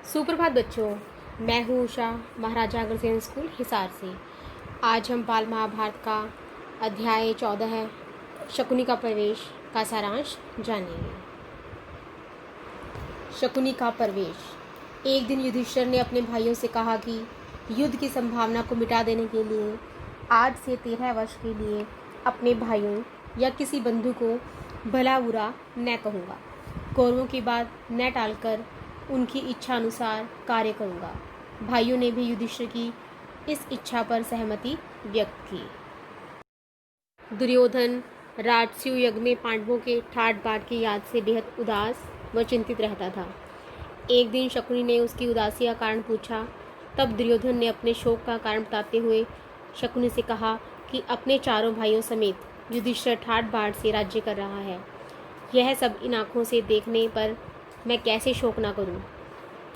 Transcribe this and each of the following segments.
सुप्रभात बच्चों, मैं हूँ उषा, महाराजा अग्रसेन स्कूल हिसार से। आज हम बाल महाभारत का अध्याय 14 है, शकुनी का प्रवेश का सारांश जानेंगे। शकुनी का प्रवेश। एक दिन युधिष्ठिर ने अपने भाइयों से कहा कि युद्ध की संभावना को मिटा देने के लिए आज से 13 वर्ष के लिए अपने भाइयों या किसी बंधु को भला बुरा न कहूँगा। कौरवों की बात न टालकर उनकी इच्छा अनुसार कार्य करूँगा। भाइयों ने भी युधिष्ठिर की इस इच्छा पर सहमति व्यक्त की। दुर्योधन राजसूय यज्ञ में पांडवों के ठाट बाट की याद से बेहद उदास व चिंतित रहता था। एक दिन शकुनी ने उसकी उदासी का कारण पूछा। तब दुर्योधन ने अपने शोक का कारण बताते हुए शकुनी से कहा कि अपने चारों भाइयों समेत युधिष्ठिर ठाट बाट से राज्य कर रहा है। यह सब इन आँखों से देखने पर मैं कैसे शोक ना करूं?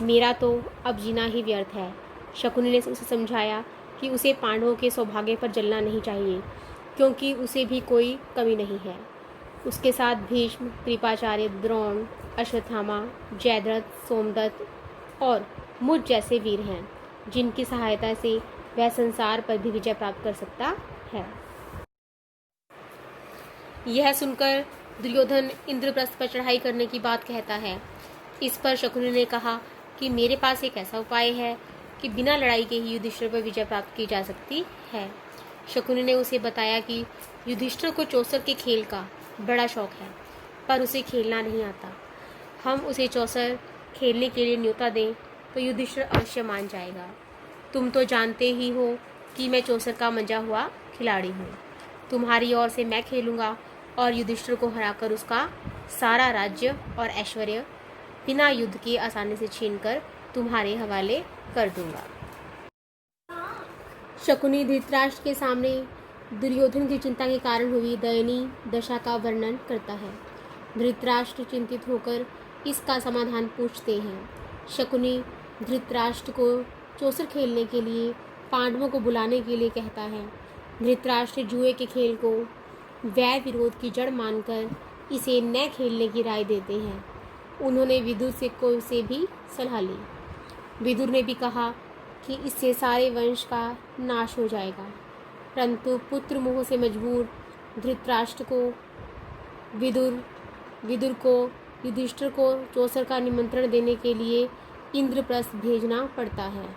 मेरा तो अब जीना ही व्यर्थ है। शकुनी ने उसे समझाया कि उसे पांडवों के सौभाग्य पर जलना नहीं चाहिए, क्योंकि उसे भी कोई कमी नहीं है। उसके साथ भीष्म, कृपाचार्य, द्रोण, अश्वत्थामा, जयद्रथ, सोमदत्त और मुझ जैसे वीर हैं, जिनकी सहायता से वह संसार पर भी विजय प्राप्त कर सकता है। यह सुनकर दुर्योधन इंद्रप्रस्थ पर चढ़ाई करने की बात कहता है। इस पर शकुनी ने कहा कि मेरे पास एक ऐसा उपाय है कि बिना लड़ाई के ही युधिष्ठिर पर विजय प्राप्त की जा सकती है। शकुनी ने उसे बताया कि युधिष्ठिर को चौसर के खेल का बड़ा शौक है, पर उसे खेलना नहीं आता। हम उसे चौसर खेलने के लिए न्योता दें तो युधिष्ठिर अवश्य मान जाएगा। तुम तो जानते ही हो कि मैं चौसर का मंजा हुआ खिलाड़ी हूँ। तुम्हारी ओर से मैं खेलूँगा और युधिष्ठिर को हराकर उसका सारा राज्य और ऐश्वर्य बिना युद्ध के आसानी से छीनकर तुम्हारे हवाले कर दूंगा। शकुनी धृतराष्ट्र के सामने दुर्योधन की चिंता के कारण हुई दयनीय दशा का वर्णन करता है। धृतराष्ट्र चिंतित होकर इसका समाधान पूछते हैं। शकुनी धृतराष्ट्र को चौसर खेलने के लिए पांडवों को बुलाने के लिए कहता है। धृतराष्ट्र जुए के खेल को वैर विरोध की जड़ मानकर इसे न खेलने की राय देते हैं। उन्होंने विदुर से भी सलाह ली। विदुर ने भी कहा कि इससे सारे वंश का नाश हो जाएगा, परंतु पुत्र मोह से मजबूर धृतराष्ट्र को विदुर को युधिष्ठिर को चौसर का निमंत्रण देने के लिए इंद्रप्रस्थ भेजना पड़ता है।